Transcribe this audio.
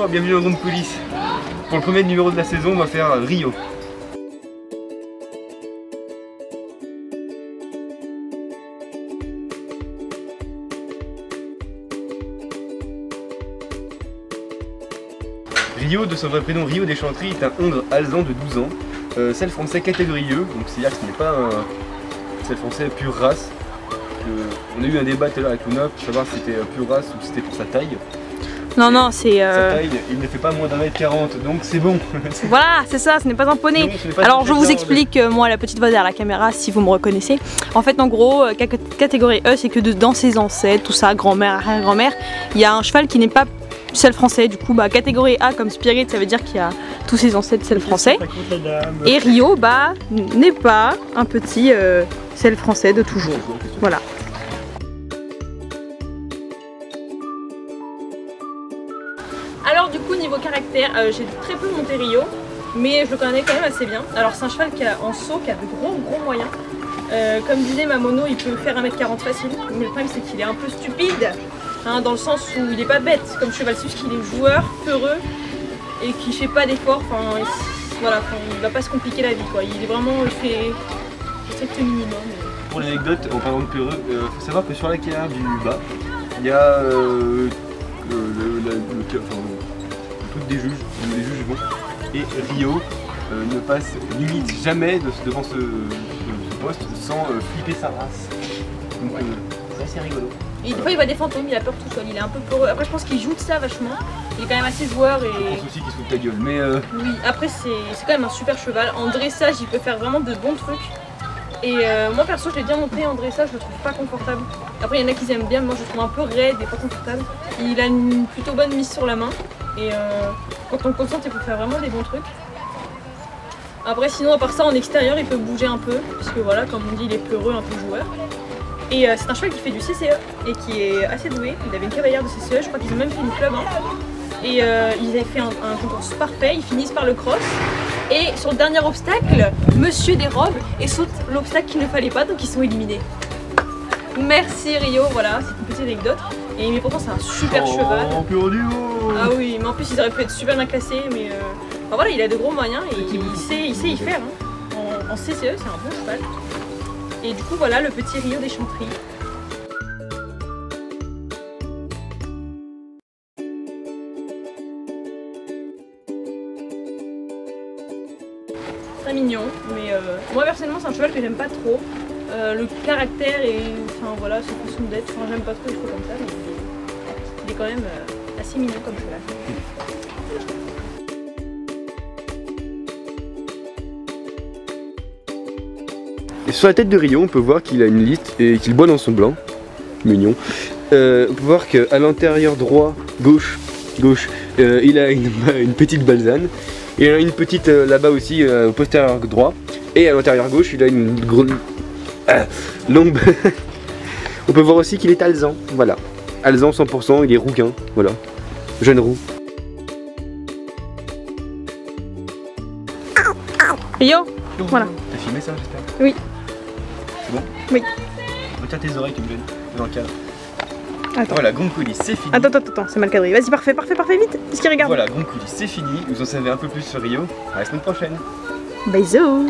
Bonjour, bienvenue dans Grande Coulisse. Pour le premier numéro de la saison, on va faire Rio. Rio, de son vrai prénom Rio des Chantries, est un hongre alezan de 12 ans, sel français catégorie E, donc c'est-à-dire que ce n'est pas un sel français pure race. On a eu un débat tout à l'heure avec Luna pour savoir si c'était pure race ou si c'était pour sa taille. Non, non, c'est... Sa taille, il ne fait pas moins d'1m40, donc c'est bon. Voilà, c'est ça, ce n'est pas un poney. Non, pas alors je vous explique, moi, la petite voix derrière la caméra, si vous me reconnaissez. En fait, en gros, catégorie E, c'est que dans ses ancêtres, tout ça, grand-mère, arrière-grand-mère, il y a un cheval qui n'est pas sel français. Du coup, bah, catégorie A comme Spirit, ça veut dire qu'il y a tous ses ancêtres sel français. Et Rio, bah, n'est pas un petit sel français de toujours. Voilà. Alors du coup niveau caractère, j'ai très peu monté Rio, mais je le connais quand même assez bien. Alors c'est un cheval qui a en saut, qui a de gros moyens. Comme disait ma mono, il peut faire 1m40 facile, mais le problème c'est qu'il est un peu stupide, hein, dans le sens où il est pas bête comme cheval, c'est juste qu'il est joueur, peureux, et qui fait pas d'efforts, enfin voilà, il va pas se compliquer la vie quoi. Il est vraiment fait le strict minimum. Pour l'anecdote, en parlant de peureux, faut savoir que sur la carrière du bas, il y a des jugements, et Rio ne passe limite jamais devant ce poste sans flipper sa race. Donc c'est assez rigolo. Et des fois il voit des fantômes, il a peur tout seul, il est un peu peureux. Après je pense qu'il joue de ça vachement, il est quand même assez joueur et... Je pense aussi qu'il se fout de ta gueule, mais... Oui, après c'est quand même un super cheval. En dressage il peut faire vraiment de bons trucs. Et moi perso je l'ai bien monté en dressage, je le trouve pas confortable. Après il y en a qui aiment bien, mais moi je le trouve un peu raide et pas confortable. Il a une plutôt bonne mise sur la main. Et quand on le concentre il peut faire vraiment des bons trucs. Après sinon à part ça en extérieur il peut bouger un peu. Parce que voilà, comme on dit il est peureux, un peu joueur. Et c'est un cheval qui fait du CCE et qui est assez doué. Il avait une cavalière de CCE, je crois qu'ils ont même fait une club. Et ils avaient fait un concours parfait, ils finissent par le cross. Et sur le dernier obstacle, monsieur dérobe et saute l'obstacle qu'il ne fallait pas, donc ils sont éliminés. Merci Rio, voilà, c'est une petite anecdote. Mais pourtant c'est un super cheval. Ah oui, mais en plus ils auraient pu être super bien classés, mais enfin, voilà, il a de gros moyens et il sait y faire. Hein. En CCE, c'est un bon cheval. Et du coup voilà le petit Rio des Chantries. Très mignon, mais moi personnellement c'est un cheval que j'aime pas trop. Le caractère et enfin voilà, sa façon d'être, enfin, j'aime pas trop les chevaux comme ça, mais il est quand même assez mignon comme cheval. Et sur la tête de Rio, on peut voir qu'il a une liste et qu'il boit dans son blanc. Mignon. On peut voir qu'à l'intérieur droit, gauche, il a une petite balzane. Il y en a une petite là-bas aussi au postérieur droit. Et à l'intérieur gauche, il a une longue... On peut voir aussi qu'il est alezan, voilà. Alezan 100%, il est rouquin, voilà. Jeune roux. Rio, voilà. T'as filmé ça, j'espère? Oui. C'est bon? Oui. Retiens tes oreilles, tu me gênes, dans le cadre. Attends. Voilà, Grande Coulisse, c'est fini. Attends, c'est mal cadré. Vas-y, parfait, vite. Qu'est-ce qu'il regarde? Voilà, Grande Coulisse, c'est fini. Vous en savez un peu plus sur Rio. À la semaine prochaine. Bisous.